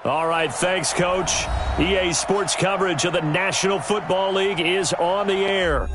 All right, thanks, Coach. EA Sports coverage of the National Football League is on the air.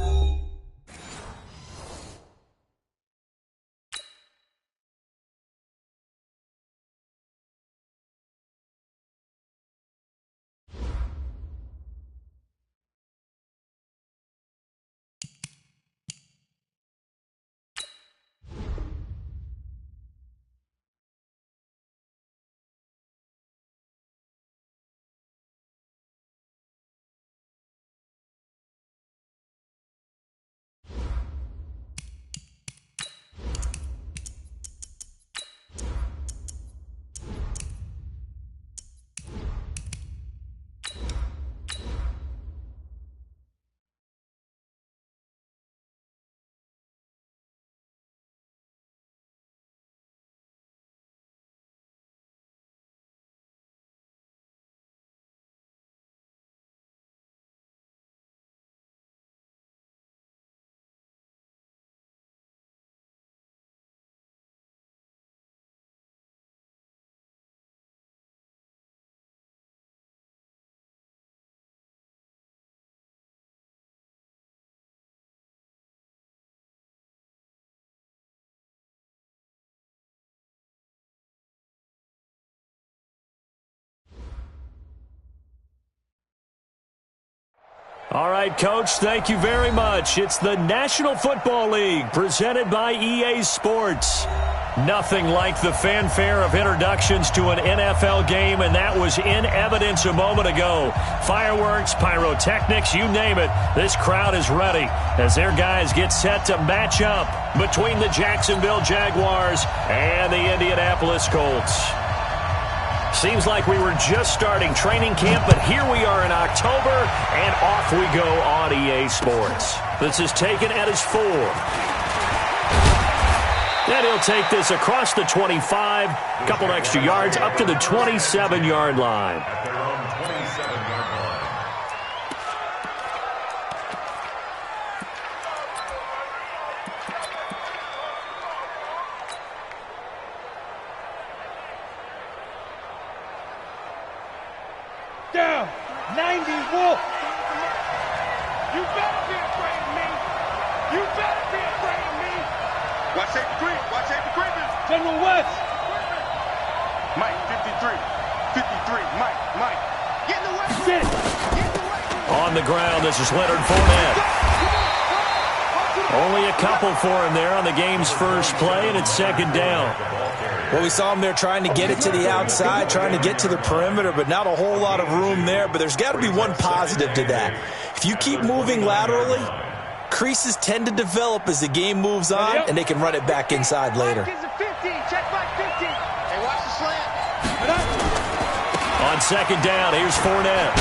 All right, Coach, thank you very much. It's the National Football League presented by EA Sports. Nothing like the fanfare of introductions to an NFL game, and that was in evidence a moment ago. Fireworks, pyrotechnics, you name it. This crowd is ready as their guys get set to match up between the Jacksonville Jaguars and the Indianapolis Colts. Seems like we were just starting training camp, but here we are in October, and off we go on EA Sports. This is taken at his 4. And he'll take this across the 25, a couple extra yards, up to the 27-yard line. Down, 90 Wolf. You better be afraid of me. You better be afraid of me. Watch safety green. Watch safety green. General West. Mike, 53. 53. Mike. Get in the way. Sit. Get in the way. On the ground, this is Leonard Fournette. Only a couple for him there on the game's first play, and it's second down. Well, we saw him there trying to get it to the outside, trying to get to the perimeter, but not a whole lot of room there. But there's got to be one positive to that. If you keep moving laterally, creases tend to develop as the game moves on, and they can run it back inside later. Check back 50. Hey, watch the slant. On second down, here's Fournette.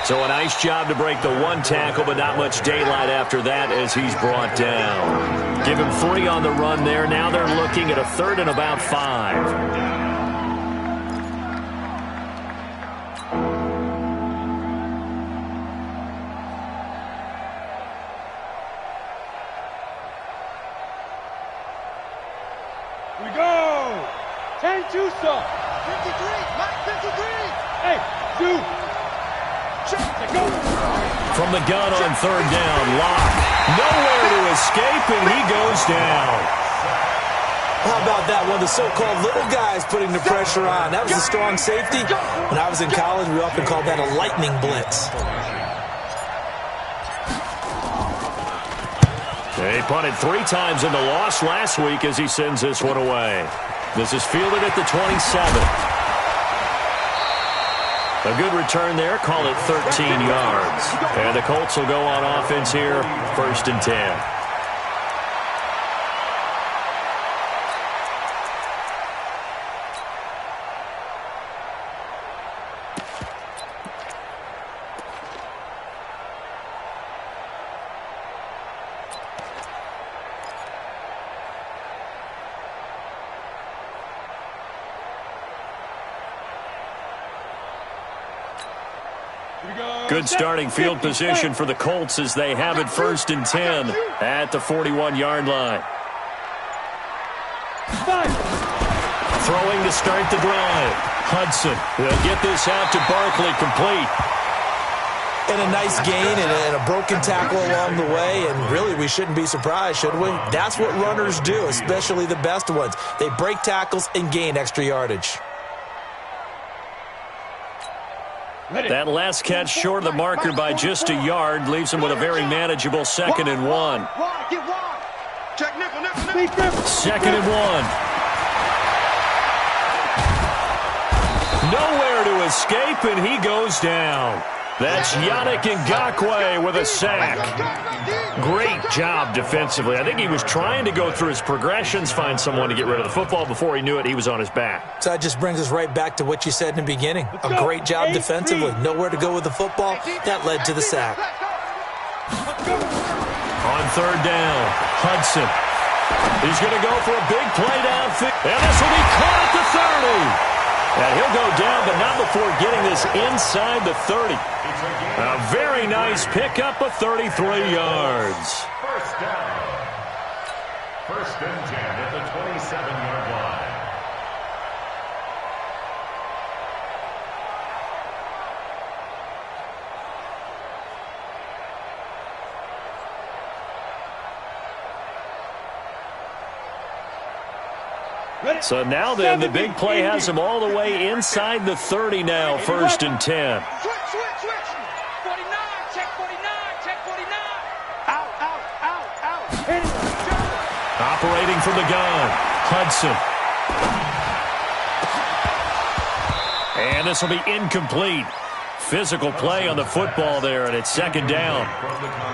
So a nice job to break the one tackle, but not much daylight after that as he's brought down. Give him 3 on the run there. Now they're looking at a 3rd and about 5. We go. 10 Tucson. 53. Mike, 53. Hey, dude. Go. From the gun on 3rd down, Locke. Nowhere to escape, and he goes down. How about that? One of the so-called little guys putting the pressure on. That was a strong safety. When I was in college, we often called that a lightning blitz. They punted 3 times in the loss last week as he sends this one away. This is fielded at the 27. A good return there. Call it 13 yards. And the Colts will go on offense here, 1st and 10. Good starting field position for the Colts as they have it 1st and 10 at the 41-yard line. Throwing to start the drive. Hudson will get this out to Barkley, complete. And a nice gain and a broken tackle along the way, and really we shouldn't be surprised, should we? That's what runners do, especially the best ones. They break tackles and gain extra yardage. That last catch short of the marker by just a yard leaves him with a very manageable 2nd and 1. Check nickel. 2nd and 1. Nowhere to escape, and he goes down. That's Yannick Ngakoue with a sack. Great job defensively. I think he was trying to go through his progressions, find someone to get rid of the football. Before he knew it, he was on his back. So that just brings us right back to what you said in the beginning. A great job defensively. Nowhere to go with the football. That led to the sack. On 3rd down, Hudson. He's going to go for a big play downfield. And this will be caught at the 30. And he'll go down, but not before getting this inside the 30. A very nice pickup of 33 yards. First down. 1st and 10 at the 27-yard line. So now then, the big play has him all the way inside the 30 now, 1st and 10. Switch. 49, check 49. Out. Operating from the gun, Hudson. And this will be incomplete. Physical play on the football there, and it's 2nd down.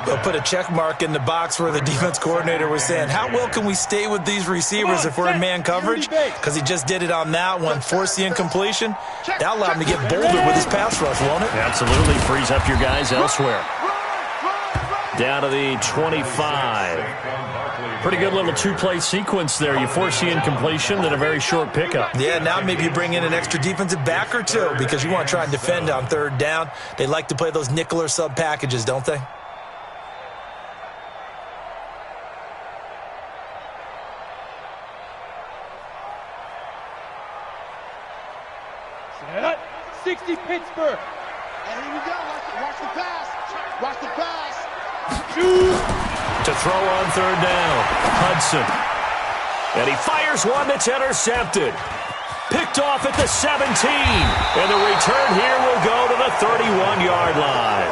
They'll put a check mark in the box where the defense coordinator was saying, how well can we stay with these receivers if we're in man coverage? Because he just did it on that one, forced the incompletion. That'll allow him to get bolder with his pass rush, won't it? Absolutely, frees up your guys elsewhere. Down to the 25. Pretty good little 2-play sequence there. You force the incompletion, then a very short pickup. Yeah, now maybe you bring in an extra defensive back or two because you want to try and defend on 3rd down. They like to play those nickel or sub packages, don't they? Set. 60 Pittsburgh. And here we go. Watch the pass. To throw on 3rd down, Hudson. And he fires one that's intercepted. Picked off at the 17. And the return here will go to the 31-yard line.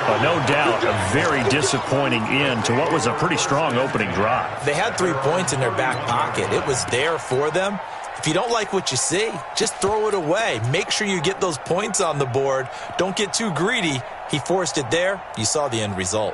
But no doubt, a very disappointing end to what was a pretty strong opening drive. They had 3 points in their back pocket. It was there for them. If you don't like what you see, just throw it away. Make sure you get those points on the board. Don't get too greedy. He forced it there. You saw the end result.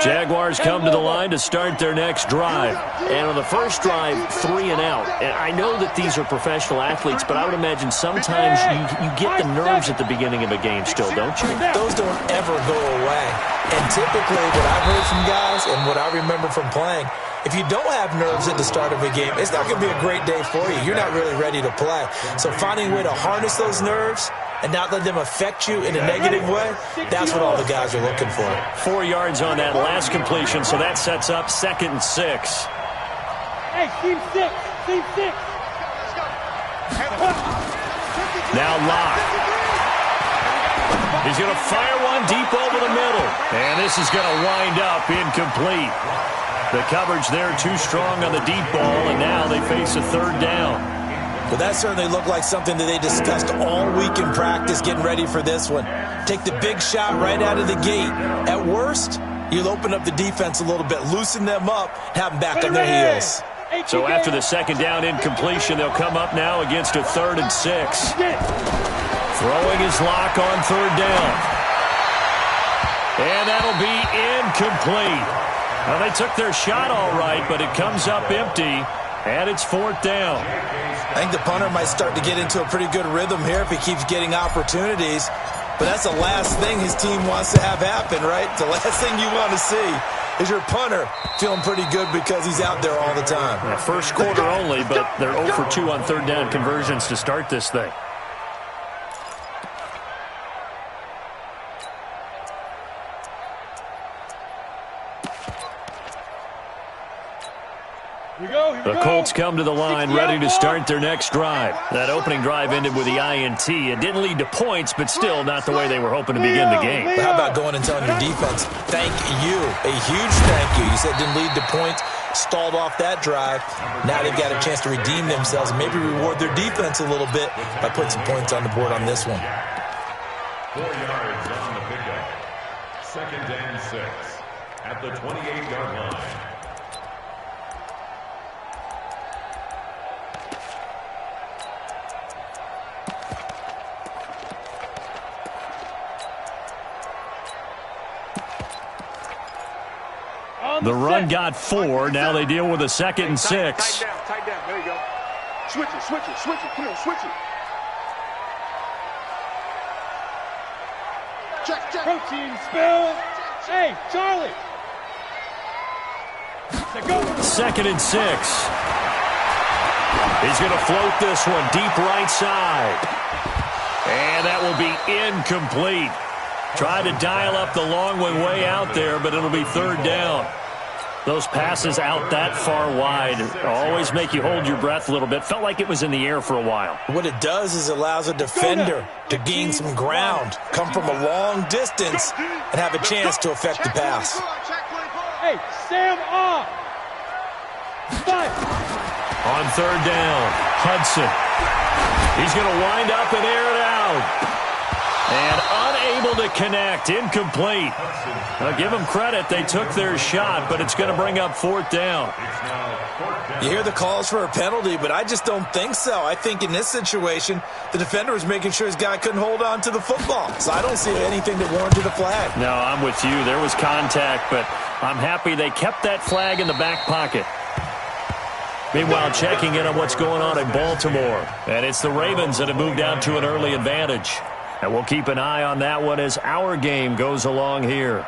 Jaguars come to the line to start their next drive. And on the first drive, 3 and out. And I know that these are professional athletes, but I would imagine sometimes you get the nerves at the beginning of a game still, don't you? Those don't ever go away. And typically what I've heard from guys and what I remember from playing, if you don't have nerves at the start of a game, it's not going to be a great day for you. You're not really ready to play. So finding a way to harness those nerves and not let them affect you in a negative way, that's what all the guys are looking for. 4 yards on that last completion, so that sets up 2nd and 6. Hey, team 6. Now Locke. He's going to fire one deep over the middle. And this is going to wind up incomplete. The coverage there too strong on the deep ball, and now they face a 3rd down. But that certainly looked like something that they discussed all week in practice getting ready for this one. Take the big shot right out of the gate. At worst, you'll open up the defense a little bit, loosen them up, have them back on their heels. So after the 2nd down incompletion, they'll come up now against a 3rd and 6. Throwing his Lock on 3rd down. And that'll be incomplete. Well, they took their shot all right, but it comes up empty, and it's 4th down. I think the punter might start to get into a pretty good rhythm here if he keeps getting opportunities. But that's the last thing his team wants to have happen, right? The last thing you want to see is your punter feeling pretty good because he's out there all the time. Yeah, first quarter only, but they're 0 for 2 on 3rd down conversions to start this thing. The Colts come to the line ready to start their next drive. That opening drive ended with the INT. It didn't lead to points, but still not the way they were hoping to begin the game. But how about going and telling your defense, thank you, a huge thank you. You said it didn't lead to points, stalled off that drive. Now they've got a chance to redeem themselves and maybe reward their defense a little bit by putting some points on the board on this one. 4 yards on the pickup. 2nd and 6 at the 28-yard line. The run got 4. Now they deal with a 2nd and 6. Tight down. There you go. Switch it. Come on, switch it. Check. Protein spill. Hey, Charlie. Go. 2nd and 6. He's going to float this one deep right side. And that will be incomplete. Tried to dial up the long one way out there, but it'll be 3rd down. Those passes out that far wide always make you hold your breath a little bit. Felt like it was in the air for a while. What it does is it allows a defender to gain some ground, come from a long distance, and have a chance to affect the pass. Hey, Sam off. 5. On 3rd down, Hudson. He's going to wind up and air it out. And unable to connect, incomplete. Now, give them credit, they took their shot, but it's going to bring up 4th down. You hear the calls for a penalty, but I just don't think so. I think in this situation, the defender was making sure his guy couldn't hold on to the football. So I don't see anything that warranted a flag. No, I'm with you. There was contact, but I'm happy they kept that flag in the back pocket. Meanwhile, checking in on what's going on in Baltimore. And it's the Ravens that have moved out to an early advantage. And we'll keep an eye on that one as our game goes along here.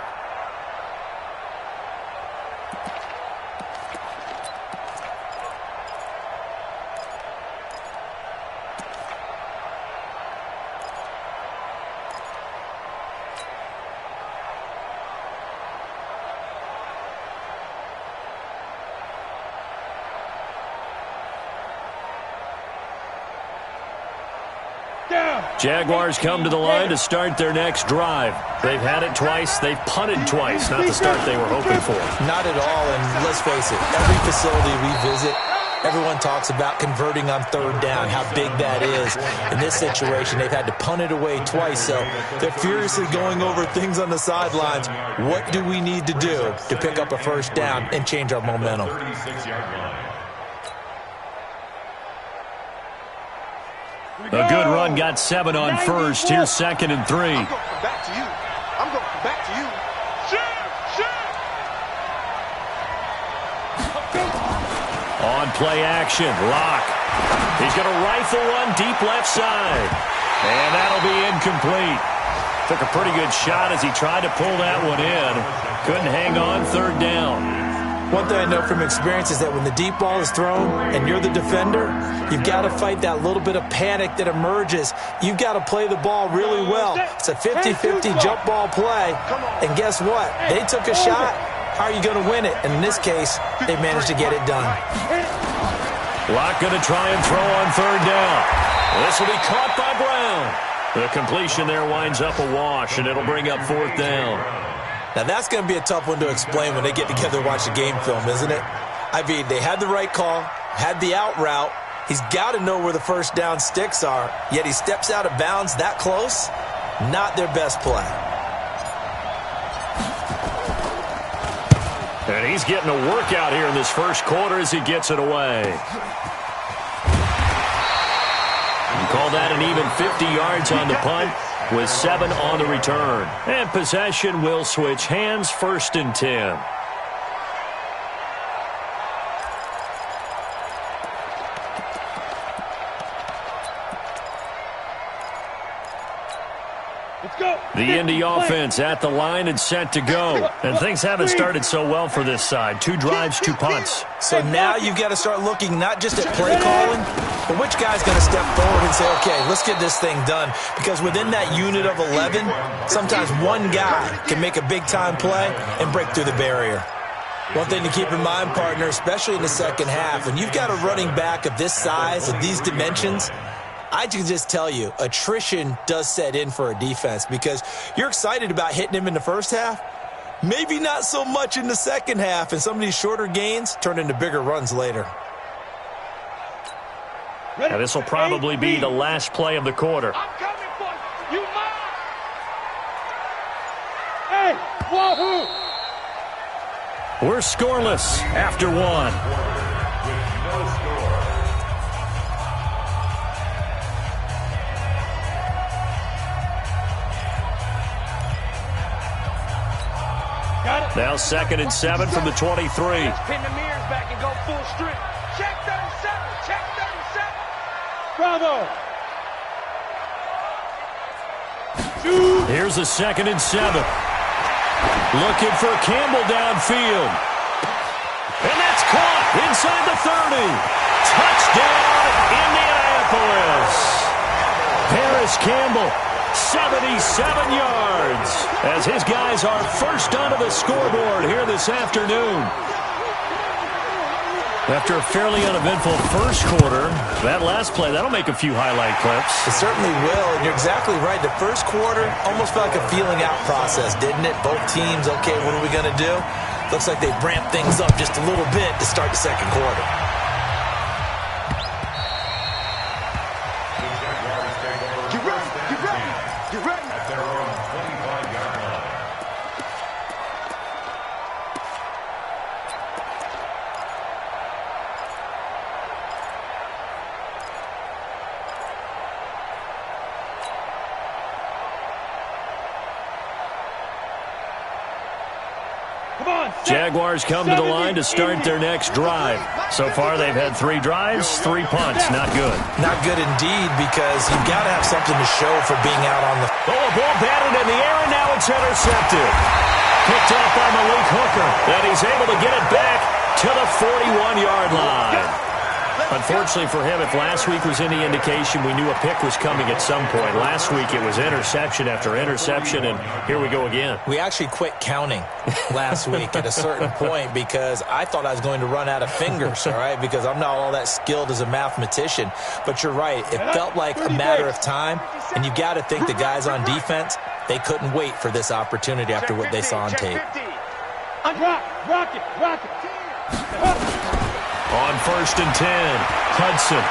Jaguars come to the line to start their next drive. They've had it twice. They've punted twice. Not the start they were hoping for. Not at all, and let's face it, every facility we visit, everyone talks about converting on 3rd down, how big that is. In this situation, they've had to punt it away twice, so they're furiously going over things on the sidelines. What do we need to do to pick up a 1st down and change our momentum? 36-yard line. A good run got 7 on 1st. Here's 2nd and 3. I'm going to come back to you. On play action, Locke. He's going to rifle one deep left side. And that'll be incomplete. Took a pretty good shot as he tried to pull that one in. Couldn't hang on 3rd down. One thing I know from experience is that when the deep ball is thrown and you're the defender, you've got to fight that little bit of panic that emerges. You've got to play the ball really well. It's a 50-50 jump ball play. And guess what? They took a shot. How are you going to win it? And in this case, they managed to get it done. Locke going to try and throw on 3rd down. This will be caught by Brown. The completion there winds up a wash, and it'll bring up 4th down. Now, that's going to be a tough one to explain when they get together and watch the game film, isn't it? I mean, they had the right call, had the out route. He's got to know where the 1st down sticks are, yet he steps out of bounds that close. Not their best play. And he's getting a workout here in this 1st quarter as he gets it away. You call that an even 50 yards on the punt with 7 on the return. And possession will switch hands, 1st and 10. The Indy offense at the line and set to go. And things haven't started so well for this side. 2 drives, 2 punts. So now you've got to start looking not just at play calling, but which guy's going to step forward and say, okay, let's get this thing done. Because within that unit of 11, sometimes one guy can make a big-time play and break through the barrier. One thing to keep in mind, partner, especially in the second half, when you've got a running back of this size, of these dimensions, I can just tell you, attrition does set in for a defense because you're excited about hitting him in the first half. Maybe not so much in the second half, and some of these shorter gains turn into bigger runs later. Now this will probably be the last play of the quarter. I'm coming for you. You mine. Hey, wahoo! We're scoreless after one. Now 2nd and 7 from the 23. Pin the mirrors back and go full strip. Check 37. Check 37. Bravo. Here's a 2nd and 7. Looking for Campbell downfield. And that's caught inside the 30. Touchdown, Indianapolis. Paris Campbell, 77 yards, as his guys are first onto the scoreboard here this afternoon. After a fairly uneventful first quarter, that last play, that'll make a few highlight clips. It certainly will, and you're exactly right. The first quarter almost felt like a feeling out process, didn't it? Both teams, okay, what are we going to do? Looks like they ramped things up just a little bit to start the second quarter. Get ready, get ready, get ready. At their own 25-yard line. Jaguars come to the line to start their next drive. So far, they've had 3 drives, 3 punts. Not good. Not good indeed, because you've got to have something to show for being out on the... Oh, a ball batted in the air, and now it's intercepted. Picked up by Malik Hooker, and he's able to get it back to the 41-yard line. Unfortunately for him, if last week was any indication, we knew a pick was coming at some point. Last week it was interception after interception, and here we go again. We actually quit counting last week at a certain point because I thought I was going to run out of fingers, all right, because I'm not all that skilled as a mathematician. But you're right. It felt like a matter of time, and you've got to think the guys on defense, they couldn't wait for this opportunity after what they saw on tape. Rock it. On 1st and 10, Hudson.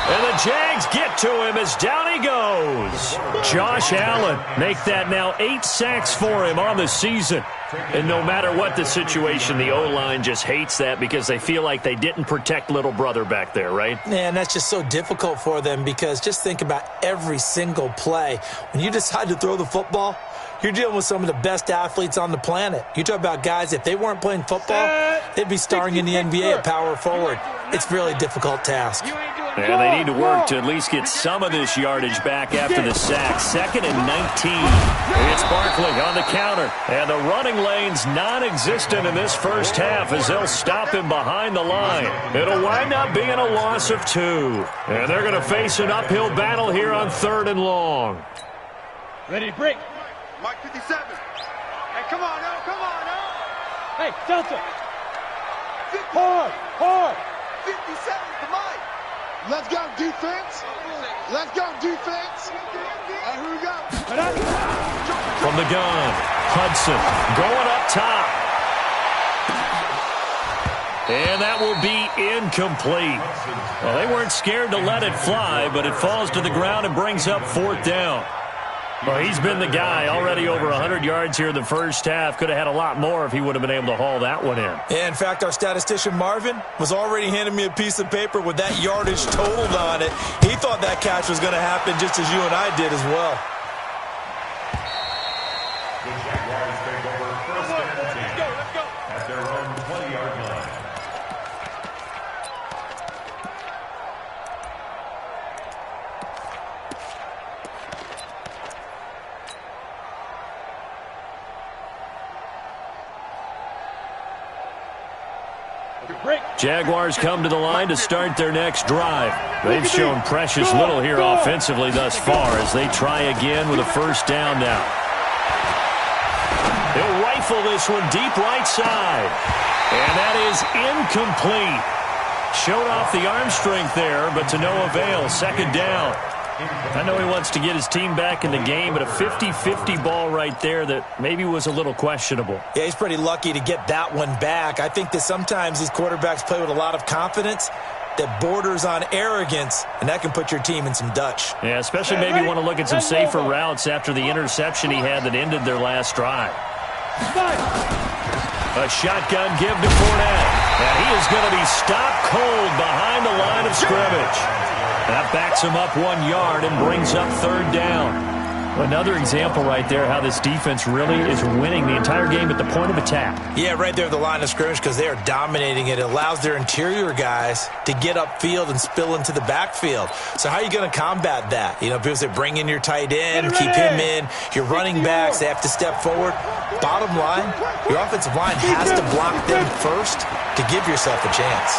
And the Jags get to him as down he goes. Josh Allen make that now 8 sacks for him on the season. And no matter what the situation, the O-line just hates that because they feel like they didn't protect little brother back there, right? Yeah, and that's just so difficult for them because just think about every single play. When you decide to throw the football, you're dealing with some of the best athletes on the planet. You talk about guys, if they weren't playing football, they'd be starring in the NBA at power forward. It's a really difficult task. And they need to work to at least get some of this yardage back after the sack. 2nd and 19. It's Barkley on the counter. And the running lane's non-existent in this first half as they'll stop him behind the line. It'll wind up being a loss of 2. And they're going to face an uphill battle here on 3rd and long. Ready to break. Mike 57. Hey, come on now, come on now. Hey, Delta. Hard. 57 to Mike. Let's go defense. Let's go defense. And here we go. From the gun, Hudson going up top. And that will be incomplete. Well, they weren't scared to let it fly, but it falls to the ground and brings up 4th down. Well, he's been the guy, already over 100 yards here in the first half. Could have had a lot more if he would have been able to haul that one in. Yeah, in fact, our statistician Marvin was already handing me a piece of paper with that yardage totaled on it. He thought that catch was going to happen just as you and I did as well. The Jaguars take over 1st and 10. Let's go. At their own 20-yard line. Jaguars come to the line to start their next drive. They've shown precious little here offensively thus far as they try again with a 1st down now. He'll rifle this one deep right side. And that is incomplete. Showed off the arm strength there, but to no avail. Second down. I know he wants to get his team back in the game, but a 50-50 ball right there that maybe was a little questionable. Yeah, he's pretty lucky to get that one back. I think that sometimes these quarterbacks play with a lot of confidence that borders on arrogance, and that can put your team in some Dutch. Yeah, especially maybe want to look at some safer routes after the interception he had that ended their last drive. A shotgun give to Fournette, and he is going to be stopped cold behind the line of scrimmage. That backs him up 1 yard and brings up third down. Another example right there how this defense really is winning the entire game at the point of attack. Yeah, right there at the line of scrimmage because they are dominating it. It allows their interior guys to get upfield and spill into the backfield. So how are you going to combat that? You know, people say bring in your tight end, keep him in. Your running backs, they have to step forward. Bottom line, your offensive line has to block them first to give yourself a chance.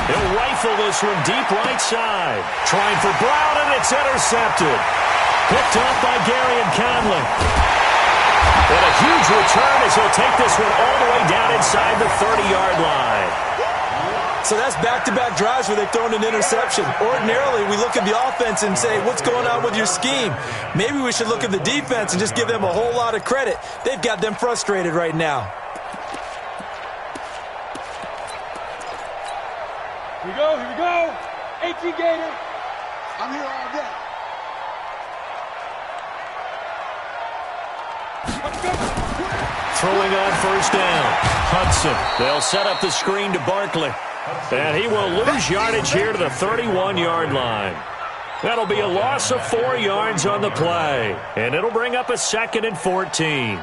He'll rifle this one deep right side. Trying for Brown, and it's intercepted. Picked off by Gary and Conley. And a huge return as he'll take this one all the way down inside the 30-yard line. So that's back-to-back drives where they've thrown an interception. Ordinarily, we look at the offense and say, what's going on with your scheme? Maybe we should look at the defense and just give them a whole lot of credit. They've got them frustrated right now. Here we go. 18 Gator. I'm here all day. Throwing on first down. Hudson. They'll set up the screen to Barkley. And he will lose yardage here to the 31-yard line. That'll be a loss of 4 yards on the play. And it'll bring up a 2nd and 14.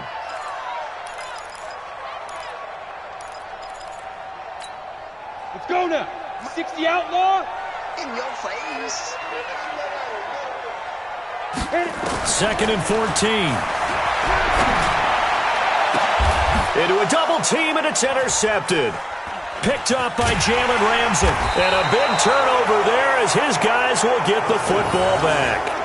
Let's go now. 60 outlaw. In your face. 2nd and 14. Into a double team, and it's intercepted. Picked up by Jalen Ramsey. And a big turnover there as his guys will get the football back.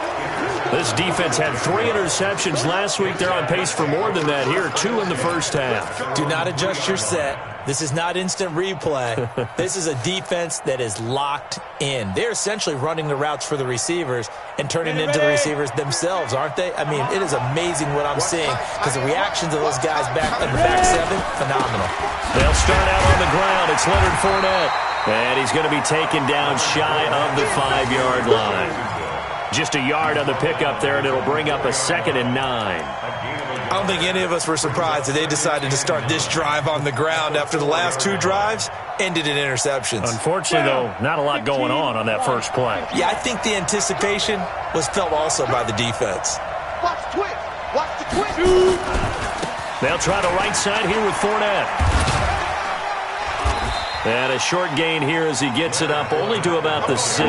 This defense had 3 interceptions last week. They're on pace for more than that here. 2 in the first half. Do not adjust your set. This is not instant replay. This is a defense that is locked in. They're essentially running the routes for the receivers and turning into the receivers themselves, aren't they? I mean, it is amazing what I'm seeing because the reactions of those guys back in the back 7, phenomenal. They'll start out on the ground. It's Leonard Fournette. And he's going to be taken down shy of the 5-yard line. Just a yard on the pickup there, and it'll bring up a 2nd and 9. I don't think any of us were surprised that they decided to start this drive on the ground after the last 2 drives ended in interceptions. Unfortunately, though, not a lot going on that first play. Yeah, I think the anticipation was felt also by the defense. Watch the twist. Watch the twist. They'll try the right side here with Fournette. And a short gain here as he gets it up only to about the 6.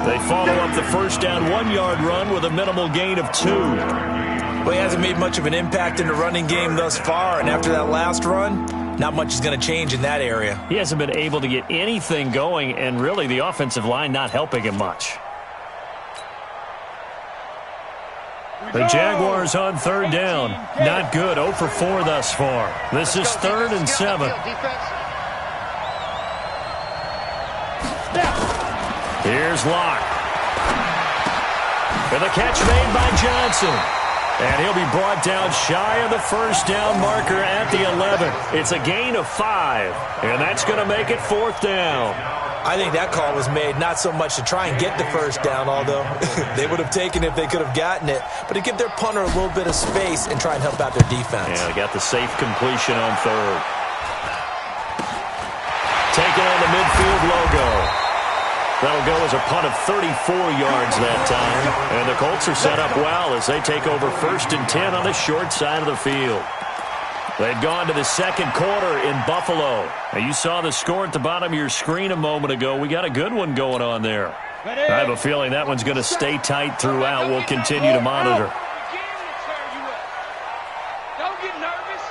They follow up the first down 1-yard run with a minimal gain of 2. Well, he hasn't made much of an impact in the running game thus far, and after that last run, not much is going to change in that area. He hasn't been able to get anything going, and really the offensive line not helping him much. The Jaguars on third down. Not good. 0 for 4 thus far. This is 3rd and 7. Here's Locke. And the catch made by Johnson. And he'll be brought down shy of the first down marker at the 11. It's a gain of 5. And that's going to make it 4th down. I think that call was made not so much to try and get the first down, although they would have taken it if they could have gotten it, but to give their punter a little bit of space and try and help out their defense. Yeah, they got the safe completion on 3rd. Taking on the midfield logo. That'll go as a punt of 34 yards that time. And the Colts are set up well as they take over 1st and 10 on the short side of the field. They'd gone to the 2nd quarter in Buffalo. Now, you saw the score at the bottom of your screen a moment ago. We got a good one going on there. I have a feeling that one's going to stay tight throughout. We'll continue to monitor. Don't get nervous.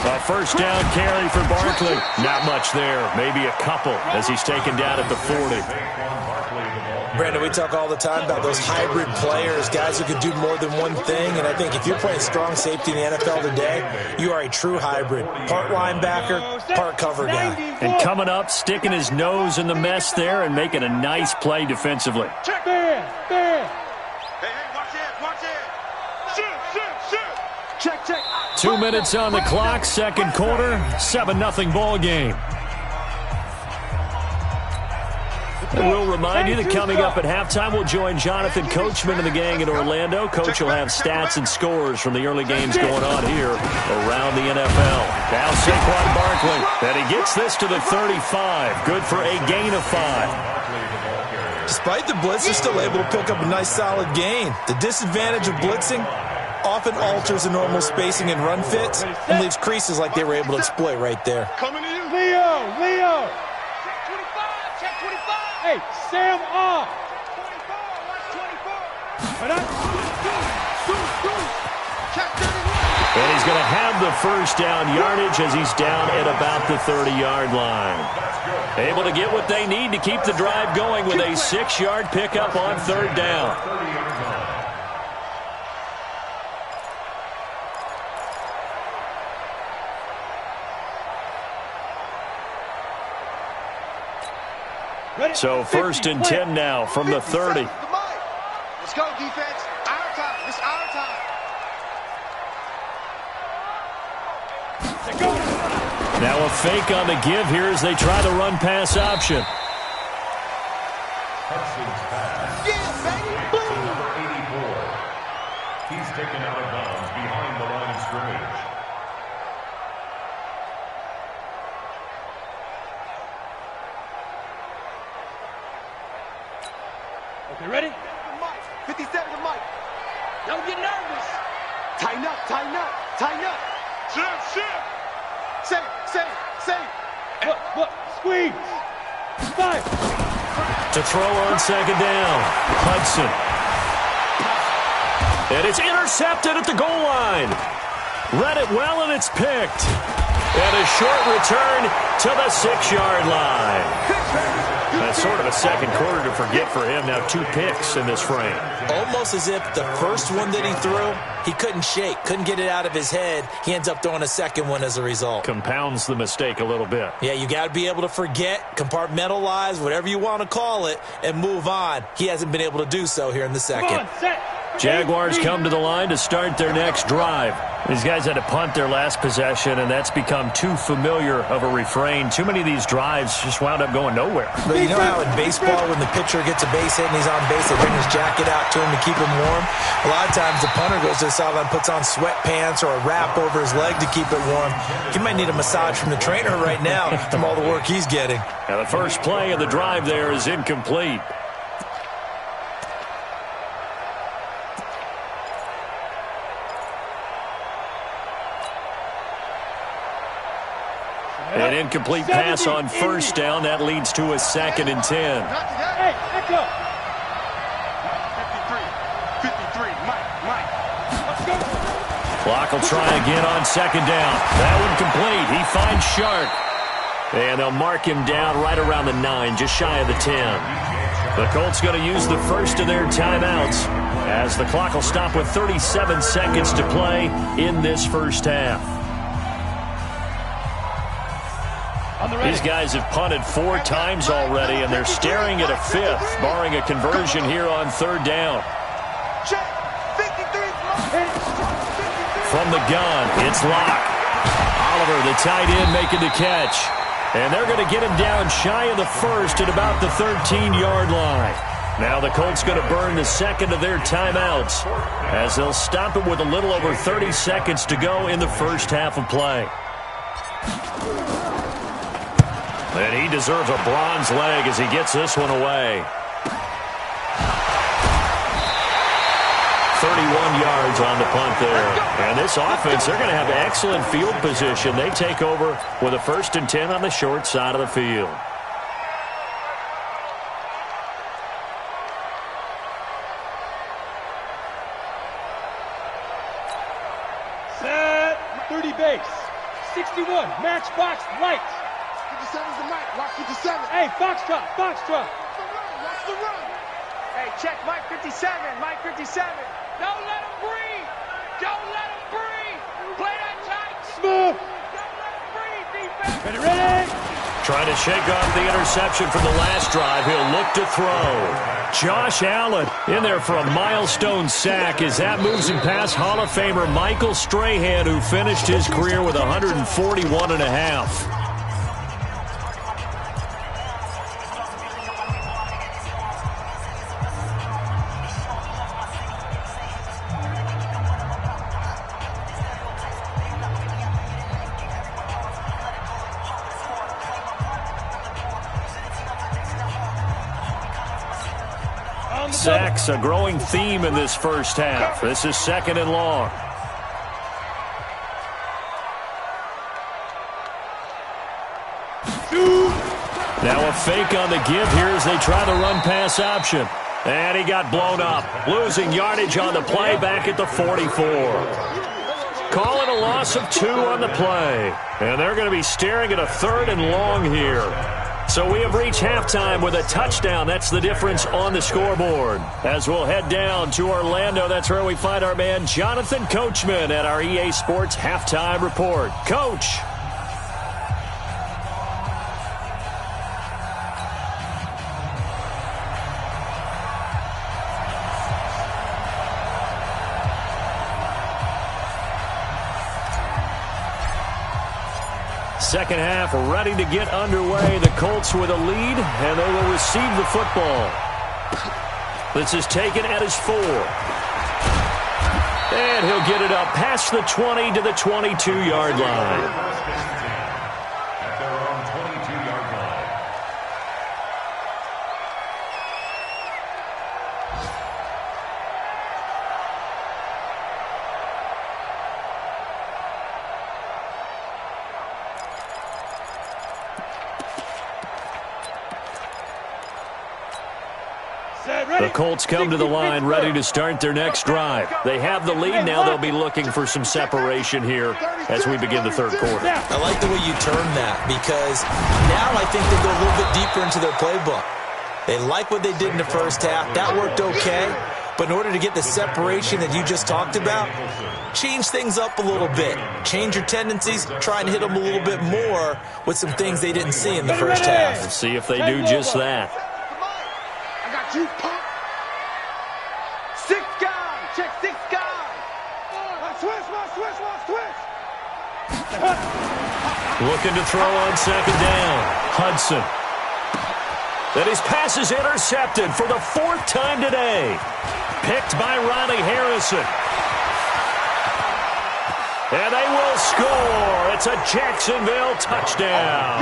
A A first down carry for Barkley. Not much there. Maybe a couple as he's taken down at the 40. Brandon, we talk all the time about those hybrid players, guys who can do more than one thing, and I think if you're playing strong safety in the NFL today, you are a true hybrid. Part linebacker, part cover guy. And coming up, sticking his nose in the mess there and making a nice play defensively. Check there. Hey, watch it. Shoot. Check. 2 minutes on the clock, second quarter, 7-0 ball game. And we'll remind you that coming up at halftime, we'll join Jonathan Coachman and the gang in Orlando. Coach will have stats and scores from the early games going on here around the NFL. Now Saquon Barkley, and he gets this to the 35. Good for a gain of 5. Despite the blitz, they're still able to pick up a nice solid gain. The disadvantage of blitzing often alters the normal spacing and run fits and leaves creases like they were able to exploit right there. Coming to you. Leo. Check 25. Hey, Sam off. 24. And he's going to have the first down yardage as he's down at about the 30-yard line. Able to get what they need to keep the drive going with a 6-yard pickup on third down. So first and 10 now from the 30. Let's go, defense. Our time. It's our time. Now a fake on the give here as they try the run-pass option. Number 84. He's taken out of bounds behind the line of scrimmage. Okay, ready? 57 to Mike. Don't get nervous. Tighten up. Shift. Save. Look. Squeeze. 5. To throw on second down. Hudson. And it's intercepted at the goal line. Read it well, and it's picked. And a short return to the 6-yard line. That's sort of a second quarter to forget for him. Now 2 picks in this frame. Almost as if the first one that he threw, he couldn't shake, couldn't get it out of his head. He ends up throwing a second one as a result. Compounds the mistake a little bit. Yeah, you got to be able to forget, compartmentalize, whatever you want to call it, and move on. He hasn't been able to do so here in the second. Come on, set. Jaguars come to the line to start their next drive. These guys had to punt their last possession, and that's become too familiar of a refrain. Too many of these drives just wound up going nowhere. But you know how in baseball, when the pitcher gets a base hit and he's on base, they bring his jacket out to him to keep him warm? A lot of times the punter goes to the sideline, puts on sweatpants or a wrap over his leg to keep it warm. He might need a massage from the trainer right now from all the work he's getting. Now the first play of the drive there is incomplete. An incomplete pass on first down. That leads to a 2nd and 10. Hey, echo. 53, Mike. Let's go. Clock will try again on second down. That one complete. He finds Shark. And they'll mark him down right around the 9, just shy of the 10. The Colts going to use the first of their timeouts as the clock will stop with 37 seconds to play in this first half. These guys have punted 4 times already, and they're staring at a 5th, barring a conversion here on third down. From the gun, it's Locke. Oliver, the tight end, making the catch. And they're going to get him down shy of the first at about the 13-yard line. Now the Colts going to burn the second of their timeouts as they'll stop it with a little over 30 seconds to go in the first half of play. And he deserves a bronze leg as he gets this one away. 31 yards on the punt there. And this offense, they're going to have excellent field position. They take over with a 1st and 10 on the short side of the field. Set. 30 base. 61, matchbox lights. 57's the mic. Watch 57. Hey, Foxtrot, Foxtrot. Watch the run. Hey, check Mike 57, Mike 57. Don't let him breathe. Don't let him breathe. Play that tight. Smooth. Don't let him breathe, defense. Ready, ready. Trying to shake off the interception from the last drive. He'll look to throw. Josh Allen in there for a milestone sack as that moves him past Hall of Famer Michael Strahan, who finished his career with 141.5. Sacks, a growing theme in this first half. This is 2nd and long. Now a fake on the give here as they try the run-pass option. And he got blown up, losing yardage on the play back at the 44. Call it a loss of 2 on the play. And they're going to be staring at a 3rd and long here. So we have reached halftime with a touchdown. That's the difference on the scoreboard. As we'll head down to Orlando, that's where we find our man Jonathan Coachman at our EA Sports Halftime Report. Coach. Second half ready to get underway. The Colts with a lead, and they will receive the football. This is taken at his 4. And he'll get it up past the 20 to the 22-yard line. At their own 22-yard line. The Colts come to the line ready to start their next drive. They have the lead. Now they'll be looking for some separation here as we begin the third quarter. I like the way you term that, because now I think they go a little bit deeper into their playbook. They like what they did in the first half. That worked okay. But in order to get the separation that you just talked about, change things up a little bit. Change your tendencies. Try and hit them a little bit more with some things they didn't see in the first half. Let's see if they do just that. I got you, punk. 6 guys. Check 6 guys. Switch. Looking to throw on second down. Hudson. And his pass is intercepted for the 4th time today. Picked by Ronnie Harrison. And they will score. It's a Jacksonville touchdown.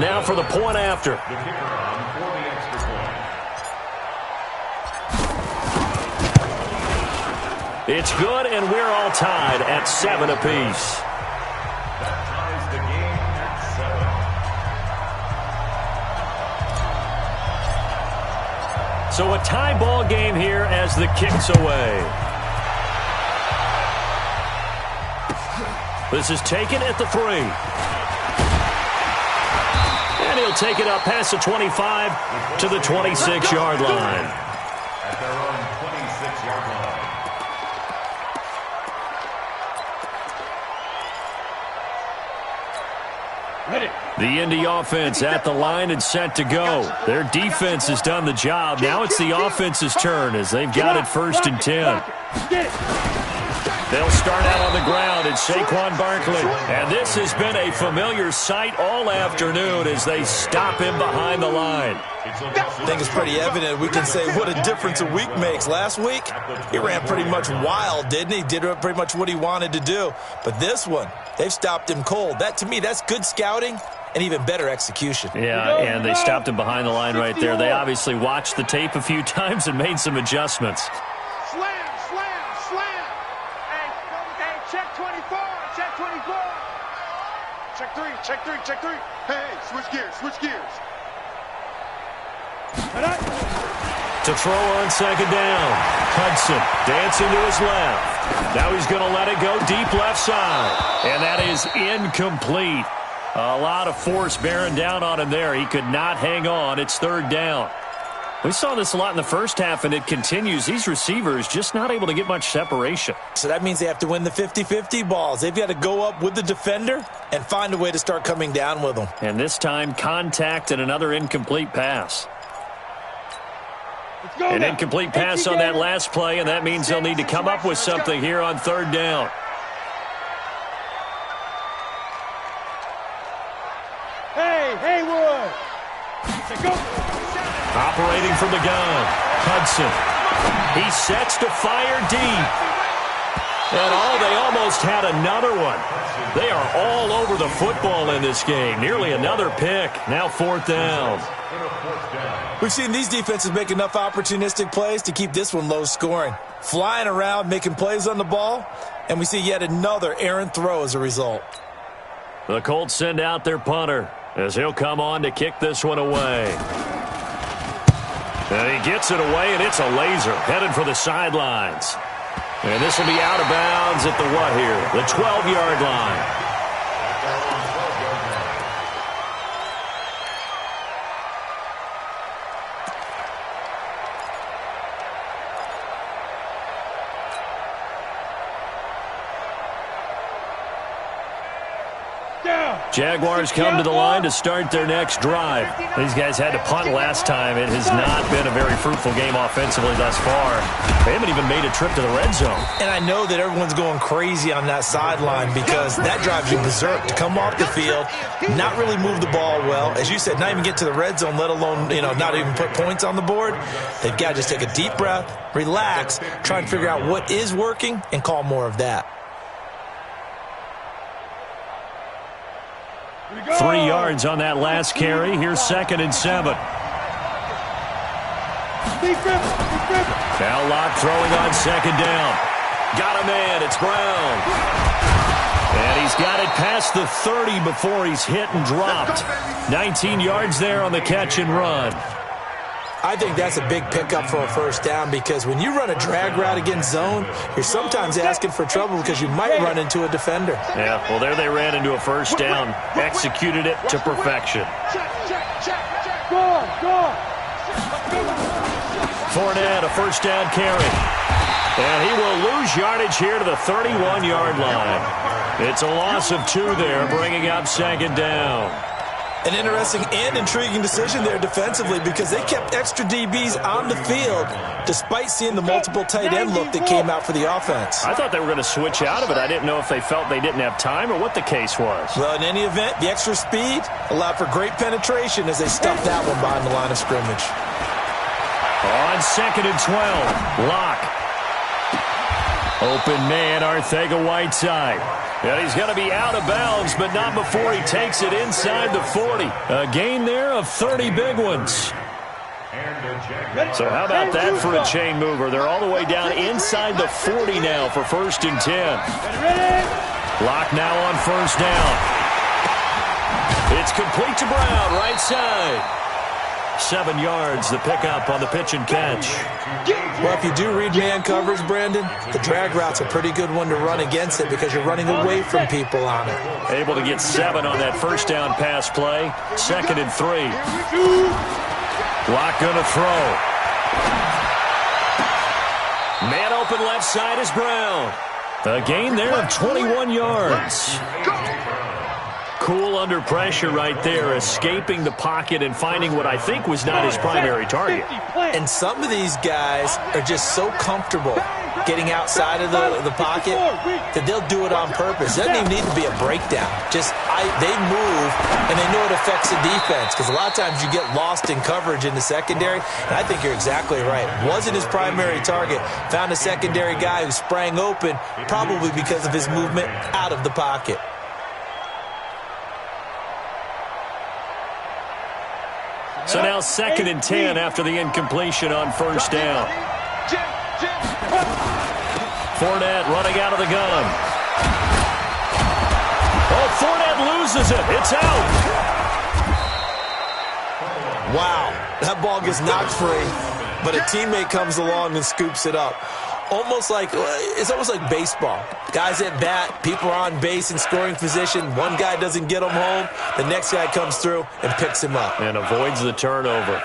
Now for the point after. The kicker on for the extra point. It's good, and we're all tied at 7 apiece. That ties the game at 7. So a tie ball game here as the kick's away. This is taken at the 3. And he'll take it up past the 25 to the 26-yard line. At their own 26-yard line. The Indy offense at the line and set to go. Their defense has done the job. Now it's the offense's turn as they've got it 1st and 10. They'll start out on the ground. It's Saquon Barkley. And this has been a familiar sight all afternoon as they stop him behind the line. I think it's pretty evident. We can say what a difference a week makes. Last week, he ran pretty much wild, didn't he? Did pretty much what he wanted to do. But this one, they've stopped him cold. That, to me, that's good scouting and even better execution. Yeah, and they stopped him behind the line right there. They obviously watched the tape a few times and made some adjustments. Slam. Hey, check 24. Check 24. Check 3. Hey, switch gears. To throw on second down. Hudson dancing to his left. Now he's going to let it go deep left side. And that is incomplete. A lot of force bearing down on him there. He could not hang on. It's third down. We saw this a lot in the first half, and it continues. These receivers just not able to get much separation. So that means they have to win the 50-50 balls. They've got to go up with the defender and find a way to start coming down with them. And this time, contact and another incomplete pass. An incomplete pass on that last play, and that means they'll need to come up with something here on third down. Hey, Haywood. Go. Operating from the gun, Hudson. He sets to fire deep. And they almost had another one. They are all over the football in this game. Nearly another pick. Now fourth down. We've seen these defenses make enough opportunistic plays to keep this one low scoring. Flying around, making plays on the ball, and we see yet another errant throw as a result. The Colts send out their punter as he'll come on to kick this one away. And he gets it away, and it's a laser headed for the sidelines. And this will be out of bounds at the what here? The 12-yard line. Jaguars come to the line to start their next drive. These guys had to punt last time. It has not been a very fruitful game offensively thus far. They haven't even made a trip to the red zone. And I know that everyone's going crazy on that sideline because that drives you berserk to come off the field, not really move the ball well. As you said, not even get to the red zone, let alone, not even put points on the board. They've got to just take a deep breath, relax, try and figure out what is working and call more of that. 3 yards on that last carry. Here's 2nd and 7. Now Locke throwing on second down. Got a man. It's Brown. And he's got it past the 30 before he's hit and dropped. 19 yards there on the catch and run. I think that's a big pickup for a first down because when you run a drag route against zone, you're sometimes asking for trouble because you might run into a defender. Yeah, well, there they ran into a first down. Executed it to perfection. Fournette, a first down carry. And he will lose yardage here to the 31-yard line. It's a loss of 2 there, bringing up second down. An interesting and intriguing decision there defensively because they kept extra DBs on the field despite seeing the multiple tight end look that came out for the offense. I thought they were going to switch out of it. I didn't know if they felt they didn't have time or what the case was. Well, in any event, the extra speed allowed for great penetration as they stuffed that one behind the line of scrimmage. On 2nd and 12, Locke. Open man, Arcega-Whiteside. And he's going to be out of bounds, but not before he takes it inside the 40. A gain there of 30 big ones. So how about that for a chain mover? They're all the way down inside the 40 now for 1st and 10. Locke now on first down. It's complete to Brown, right side. 7 yards, the pickup on the pitch and catch. Well, if you do read man coverage, Brandon, the drag route's a pretty good one to run against it because you're running away from people on it. Able to get 7 on that first down pass play. 2nd and 3. Locke gonna throw. Man open left side is Brown. A gain there of 21 yards. Cool under pressure right there, escaping the pocket and finding what I think was not his primary target. And some of these guys are just so comfortable getting outside of the pocket that they'll do it on purpose. It doesn't even need to be a breakdown. They move, and they know it affects the defense because a lot of times you get lost in coverage in the secondary, and I think you're exactly right. Wasn't his primary target. Found a secondary guy who sprang open, probably because of his movement out of the pocket. So now 2nd and 10 after the incompletion on first down. Fournette running out of the gun. Oh, Fournette loses it. It's out. Wow, that ball gets knocked free. but a teammate comes along and scoops it up. It's almost like baseball. Guys at bat, people are on base in scoring position. One guy doesn't get him home. The next guy comes through and picks him up. And avoids the turnover.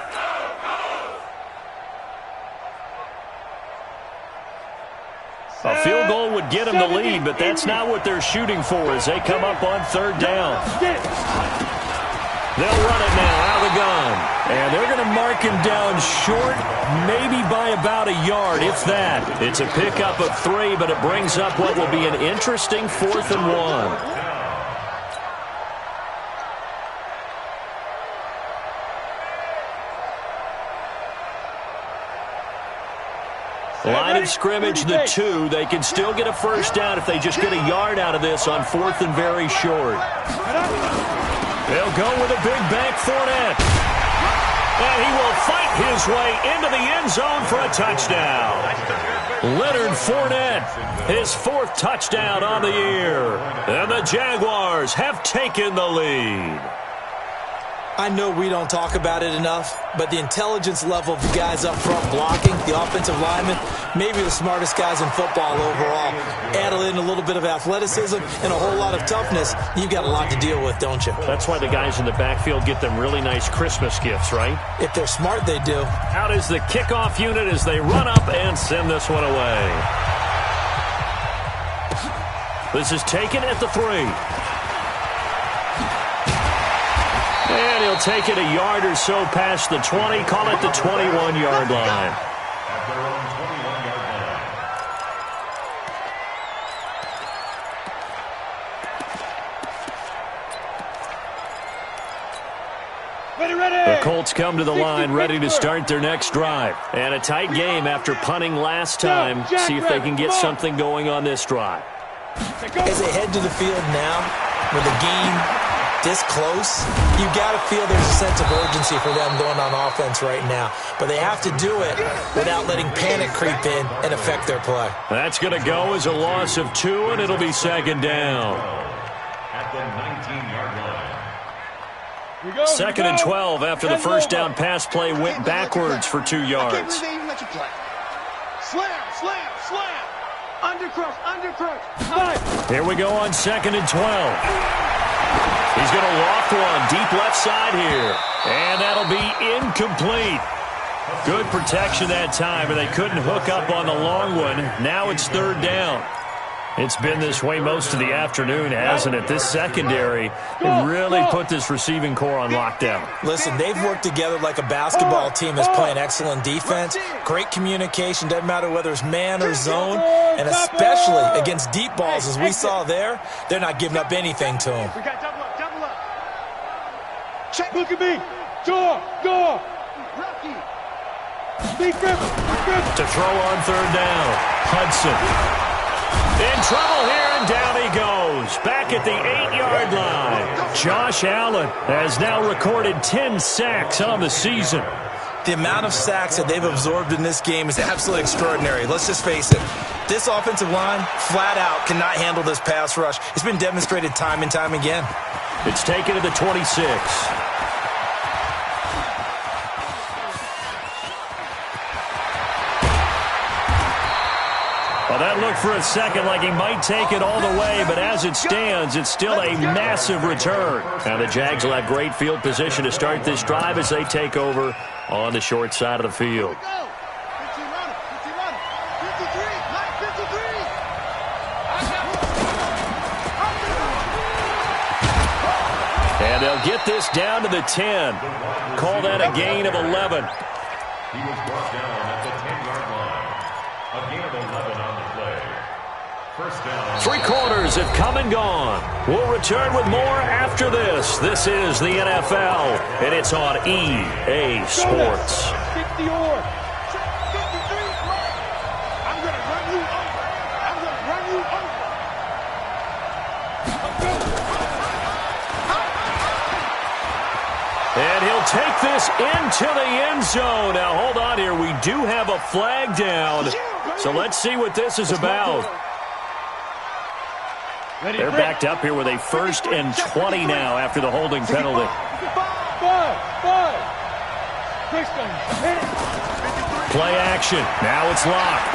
A field goal would get them the lead, but that's not what they're shooting for as they come up on third down. They'll run it now out of the gun. And they're going to mark him down short, maybe by about a yard, if that. It's a pickup of 3, but it brings up what will be an interesting 4th and 1. Line of scrimmage, the 2. They can still get a first down if they just get a yard out of this on 4th and very short. They'll go with a big bank Fournette. And he will fight his way into the end zone for a touchdown. Leonard Fournette, his 4th touchdown on the year. And the Jaguars have taken the lead. I know we don't talk about it enough, but the intelligence level of the guys up front blocking, the offensive linemen, maybe the smartest guys in football overall. Add in a little bit of athleticism and a whole lot of toughness, you've got a lot to deal with, don't you? That's why the guys in the backfield get them really nice Christmas gifts, right? If they're smart, they do. Out is the kickoff unit as they run up and send this one away. This is taken at the 3. And he'll take it a yard or so past the 20, call it the 21-yard line. At their own 21-yard line. Ready. The Colts come to the line, ready to start their next drive. And a tight game after punting last time. See if they can get something going on this drive. As they head to the field now, with the game this close, you got to feel there's a sense of urgency for them going on offense right now. But they have to do it without letting panic creep in and affect their play. That's going to go as a loss of 2, and it'll be 2nd down. At the 19-yard line. 2nd and 12 after the first down pass play went backwards for 2 yards. I can't believe they even let you play. Slam. Undercrush. Here we go on 2nd and 12. He's going to loft one deep left side here. And that'll be incomplete. Good protection that time, but they couldn't hook up on the long one. Now it's 3rd down. It's been this way most of the afternoon, hasn't it? This secondary really put this receiving core on lockdown. Listen, they've worked together like a basketball team that's playing excellent defense. Great communication, doesn't matter whether it's man or zone. And especially against deep balls, as we saw there, they're not giving up anything to them. We got double up. Check. Look at me. Door. Rocky. Big grip. To throw on 3rd down. Hudson. In trouble here, and down he goes. Back at the 8-yard line. Josh Allen has now recorded 10 sacks on the season. The amount of sacks that they've absorbed in this game is absolutely extraordinary. Let's just face it. This offensive line, flat out, cannot handle this pass rush. It's been demonstrated time and time again. It's taken to the 26. Well, that looked for a second like he might take it all the way, but as it stands, it's still a massive return. Now the Jags will have great field position to start this drive as they take over on the short side of the field. And they'll get this down to the 10. Call that a gain of 11. He was brought down at the 10-yard line. A gain of 11 on the play. First down. 3 quarters have come and gone. We'll return with more after this. This is the NFL, and it's on EA Sports. 50 or. I'm going to run you over. And he'll take this into the end zone. Now, hold on here. We do have a flag down. So let's see what this is about. They're backed up here with a 1st and 20 now after the holding penalty. Play action. Now it's locked.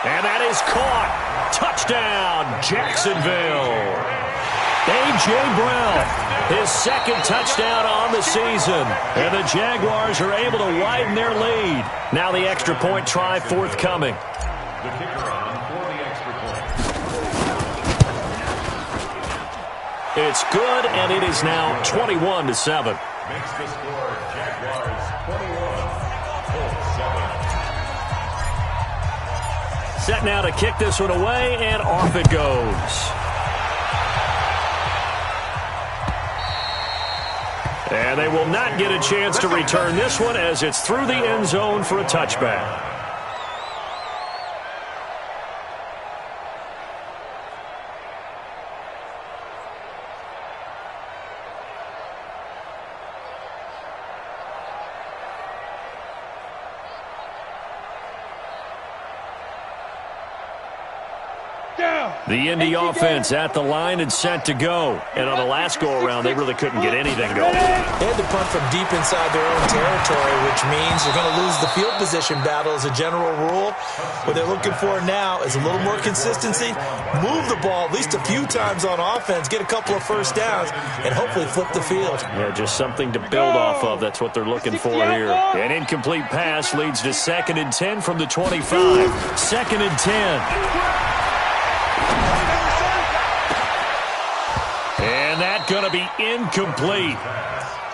And that is caught. Touchdown, Jacksonville. A.J. Brown, his second touchdown on the season. And the Jaguars are able to widen their lead. Now the extra point try forthcoming. The kicker on for the extra point. It's good, and it is now 21-7. Makes the score Jaguars 21, Colts 7. Set now to kick this one away, and off it goes. And they will not get a chance to return this one as it's through the end zone for a touchback. The Indy offense at the line and set to go. And on the last go-around, they really couldn't get anything going. They had to punt from deep inside their own territory, which means they're going to lose the field position battle as a general rule. What they're looking for now is a little more consistency, move the ball at least a few times on offense, get a couple of first downs, and hopefully flip the field. Yeah, just something to build off of. That's what they're looking for here. An incomplete pass leads to 2nd and 10 from the 25. 2nd and 10. And that's going to be incomplete.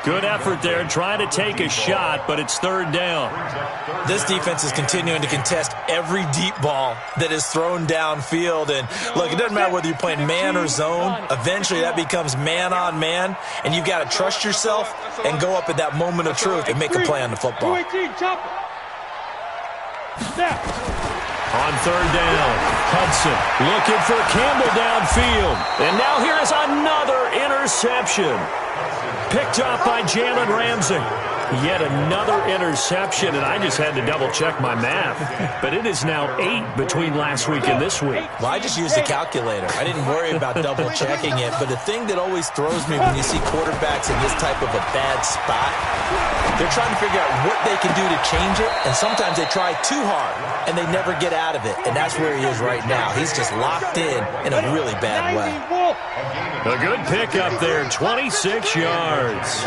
Good effort there trying to take a shot, but it's 3rd down. This defense is continuing to contest every deep ball that is thrown downfield. And, look, it doesn't matter whether you're playing man or zone. Eventually that becomes man on man, and you've got to trust yourself and go up at that moment of truth and make a play on the football. On 3rd down, Hudson looking for Campbell downfield. And now here is another interception. Picked off by Jalen Ramsey. Yet another interception, and I just had to double-check my math. But it is now 8 between last week and this week. Well, I just used a calculator. I didn't worry about double-checking it. But the thing that always throws me when you see quarterbacks in this type of a bad spot, they're trying to figure out what they can do to change it, and sometimes they try too hard, and they never get out of it. And that's where he is right now. He's just locked in a really bad way. A good pickup there, 26 yards.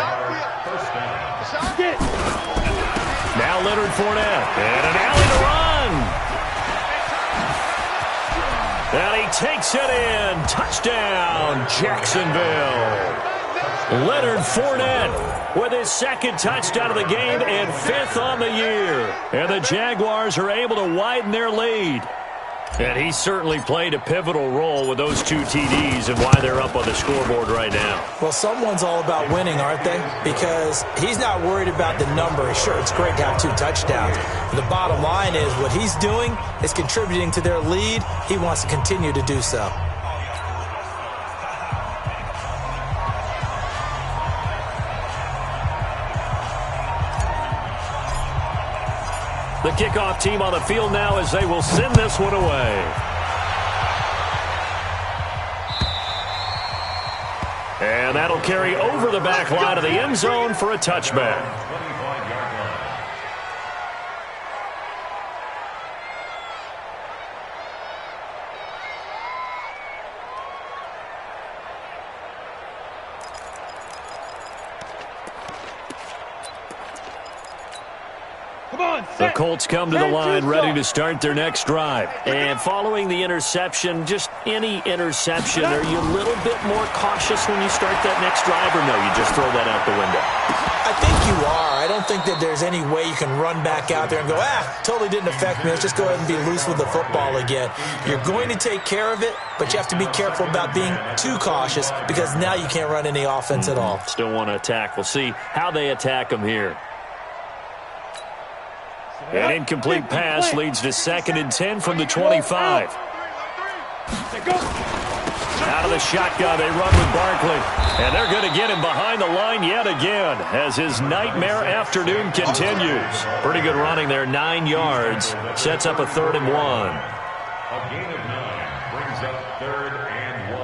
Now Leonard Fournette, and an alley to run. And he takes it in. Touchdown, Jacksonville. Leonard Fournette with his 2nd touchdown of the game and 5th on the year. And the Jaguars are able to widen their lead. And he certainly played a pivotal role with those 2 TDs and why they're up on the scoreboard right now. Well, someone's all about winning, aren't they? Because he's not worried about the number. Sure, it's great to have 2 touchdowns. The bottom line is what he's doing is contributing to their lead. He wants to continue to do so. The kickoff team on the field now as they will send this one away. And that'll carry over the back line of the end zone for a touchback. The Colts come to the line ready to start their next drive. And following the interception, just any interception, are you a little bit more cautious when you start that next drive, or no, you just throw that out the window? I think you are. I don't think that there's any way you can run back out there and go, totally didn't affect me. Let's just go ahead and be loose with the football again. You're going to take care of it, but you have to be careful about being too cautious because now you can't run any offense at all. Still want to attack. We'll see how they attack them here. An incomplete pass leads to 2nd and 10 from the 25. Out of the shotgun, they run with Barkley. And they're going to get him behind the line yet again as his nightmare afternoon continues. Pretty good running there, 9 yards. Sets up a 3rd and 1. A gain of 9 brings up 3rd and 1.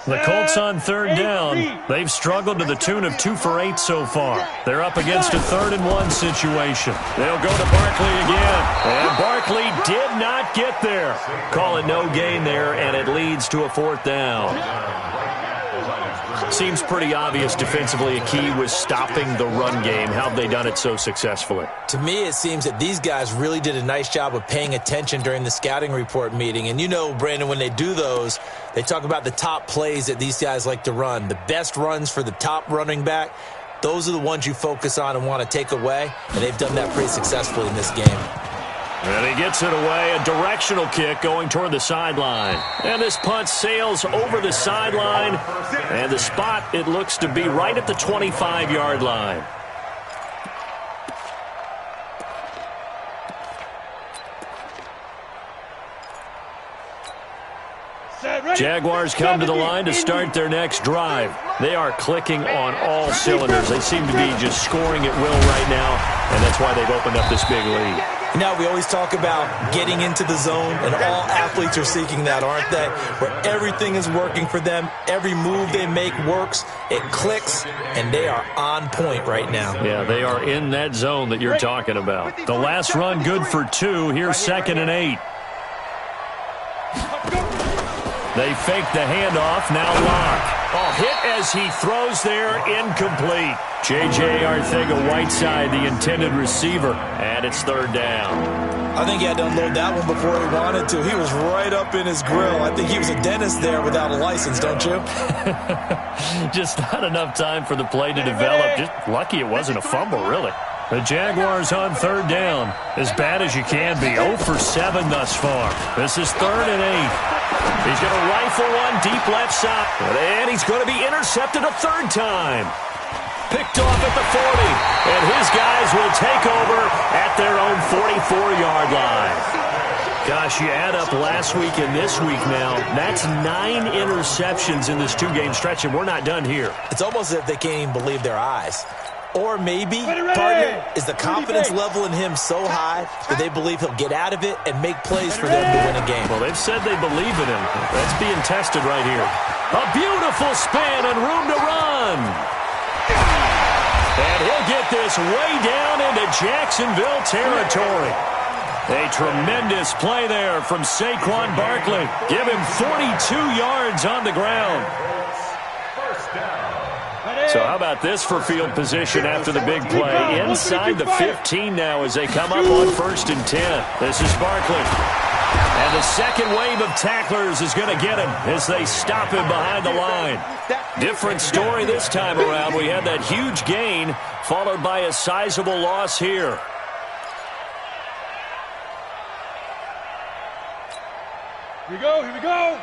The Colts on third down. They've struggled to the tune of 2 for 8 so far. They're up against a 3rd-and-1 situation. They'll go to Barkley again. And Barkley did not get there. Call it no gain there, and it leads to a 4th down. Seems pretty obvious defensively a key was stopping the run game. How have they done it so successfully? To me, it seems that these guys really did a nice job of paying attention during the scouting report meeting. And you know, Brandon, when they do those, they talk about the top plays that these guys like to run. The best runs for the top running back, those are the ones you focus on and want to take away. And they've done that pretty successfully in this game. And he gets it away, a directional kick going toward the sideline. And this punt sails over the sideline. And the spot, it looks to be right at the 25-yard line. Jaguars come to the line to start their next drive. They are clicking on all cylinders. They seem to be just scoring at will right now, and that's why they've opened up this big lead. Now, we always talk about getting into the zone, and all athletes are seeking that, aren't they? Where everything is working for them, every move they make works, it clicks, and they are on point right now. Yeah, they are in that zone that you're talking about. The last run good for 2. Here's 2nd and 8. They fake the handoff, now Locke. Oh, hit as he throws there, incomplete. J.J. Arcega-Whiteside, the intended receiver, and it's 3rd down. I think he had to unload that one before he wanted to. He was right up in his grill. I think he was a dentist there without a license, don't you? Just not enough time for the play to develop. Just lucky it wasn't a fumble, really. The Jaguars on 3rd down. As bad as you can be. 0 for 7 thus far. This is 3rd and 8. He's going to rifle one deep left side. And he's going to be intercepted a 3rd time. Picked off at the 40. And his guys will take over at their own 44-yard line. Gosh, you add up last week and this week now. That's 9 interceptions in this 2-game stretch, and we're not done here. It's almost as if they can't even believe their eyes. Or maybe, partner, is the confidence level in him so high that they believe he'll get out of it and make plays for them to win a game. Well, they've said they believe in him. That's being tested right here. A beautiful spin and room to run. And he'll get this way down into Jacksonville territory. A tremendous play there from Saquon Barkley. Give him 42 yards on the ground. So how about this for field position after the big play? Inside the 15 now as they come up on 1st and 10. This is Barkley. And the second wave of tacklers is going to get him as they stop him behind the line. Different story this time around. We had that huge gain followed by a sizable loss here. Here we go, here we go.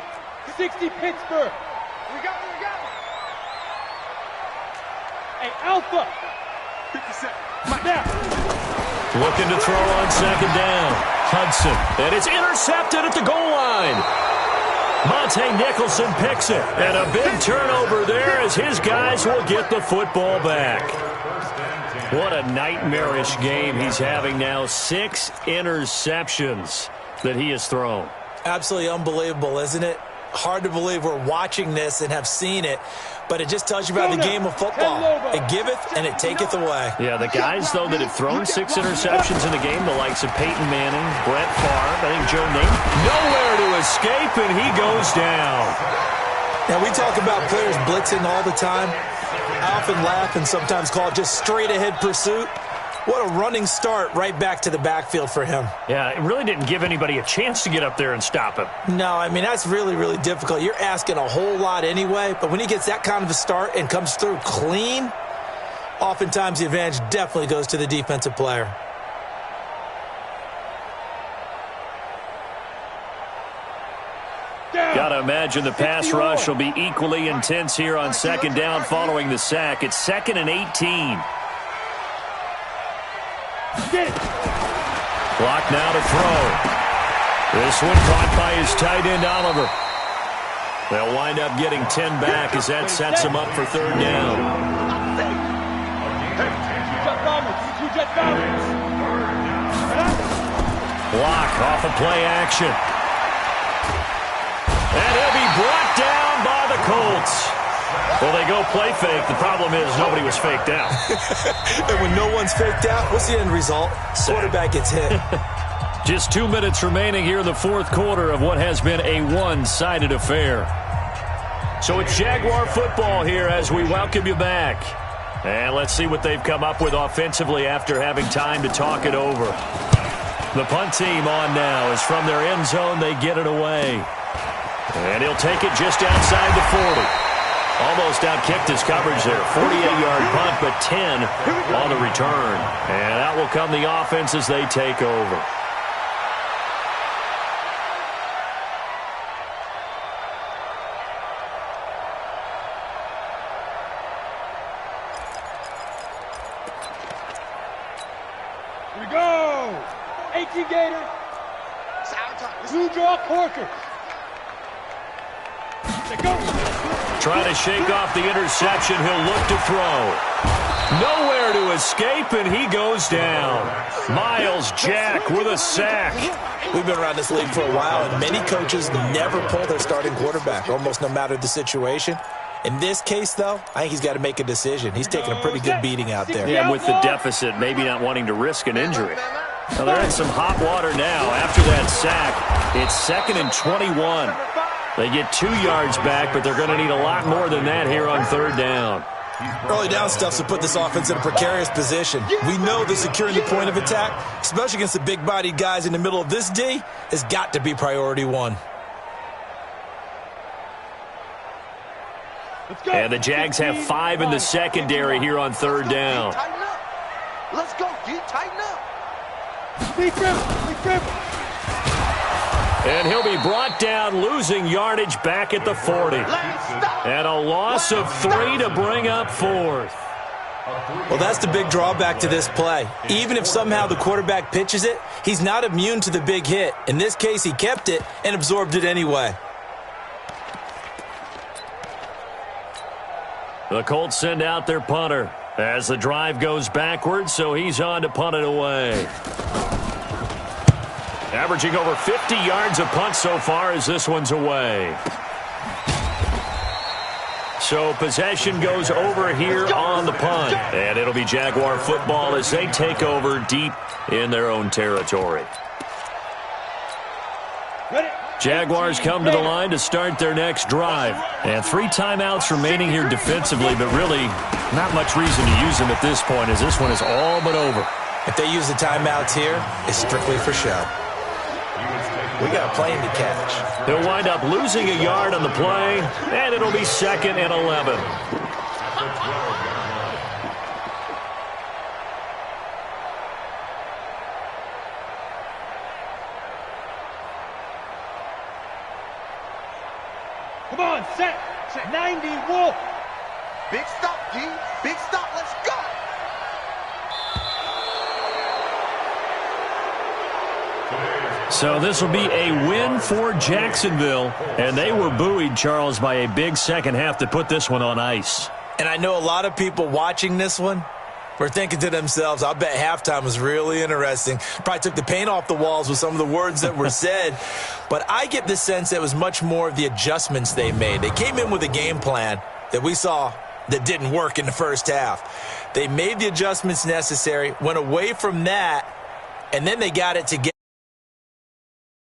60 Pittsburgh. We got. Hey, Alpha. 57. Now. Looking to throw on 2nd down. Hudson. And it's intercepted at the goal line. Monte Nicholson picks it. And a big turnover there as his guys will get the football back. What a nightmarish game he's having now. 6 interceptions that he has thrown. Absolutely unbelievable, isn't it? Hard to believe we're watching this and have seen it, but it just tells you about the game of football. It giveth and it taketh away. Yeah, the guys, though, that have thrown 6 interceptions in the game, the likes of Peyton Manning, Brett Favre, I think Joe Namath, nowhere to escape, and he goes down. Now, we talk about players blitzing all the time. I often laugh and sometimes call it just straight-ahead pursuit. What a running start right back to the backfield for him. Yeah, it really didn't give anybody a chance to get up there and stop him. No, I mean, that's really, really difficult. You're asking a whole lot anyway, but when he gets that kind of a start and comes through clean, oftentimes the advantage definitely goes to the defensive player. Got to imagine the pass rush will be equally intense here on 2nd down following the sack. It's 2nd and 18. Clock now to throw. This one caught by his tight end, Oliver. They'll wind up getting 10 back as that sets them up for 3rd down. Block off of play action. And he'll be brought down by the Colts. Well, they go play fake. The problem is nobody was faked out. And when no one's faked out, what's the end result? Quarterback gets hit. Just 2 minutes remaining here in the fourth quarter of what has been a one-sided affair. So it's Jaguar football here as we welcome you back. And let's see what they've come up with offensively after having time to talk it over. The punt team on now is from their end zone. They get it away. And he'll take it just outside the 40. Almost out-kicked his coverage there. 48-yard punt, but 10 on the return. And out will come the offense as they take over. Here we go. 18 Gator. Blue draw Corker. Trying to shake off the interception. He'll look to throw. Nowhere to escape, and he goes down. Miles Jack with a sack. We've been around this league for a while, and many coaches never pull their starting quarterback, almost no matter the situation. In this case, though, I think he's got to make a decision. He's taking a pretty good beating out there. Yeah, with the deficit, maybe not wanting to risk an injury. Well, they're in some hot water now. After that sack, it's 2nd and 21. They get 2 yards back, but they're going to need a lot more than that here on 3rd down. Early down stuff's to put this offense in a precarious position. We know that securing the point of attack, especially against the big-bodied guys in the middle of this D, has got to be priority one. And the Jags have 5 in the secondary here on 3rd down. Let's go, D. Tighten up. And he'll be brought down, losing yardage back at the 40. And a loss of 3 to bring up 4th. Well, that's the big drawback to this play. Even if somehow the quarterback pitches it, he's not immune to the big hit. In this case, he kept it and absorbed it anyway. The Colts send out their punter as the drive goes backwards, so he's on to punt it away. Averaging over 50 yards a punt so far as this one's away. So possession goes over here on the punt. And it'll be Jaguar football as they take over deep in their own territory. Jaguars come to the line to start their next drive. And 3 timeouts remaining here defensively, but really not much reason to use them at this point as this one is all but over. If they use the timeouts here, it's strictly for show. We got a plane to catch. They'll wind up losing a yard on the play, and it'll be 2nd and 11. Come on, set. 90 Wolf. Big stop, D. Big stop. Let's go. So this will be a win for Jacksonville, and they were buoyed, Charles, by a big second half to put this one on ice. And I know a lot of people watching this one were thinking to themselves, I bet halftime was really interesting. Probably took the paint off the walls with some of the words that were said. But I get the sense that it was much more of the adjustments they made. They came in with a game plan that we saw that didn't work in the first half. They made the adjustments necessary, went away from that, and then they got it together.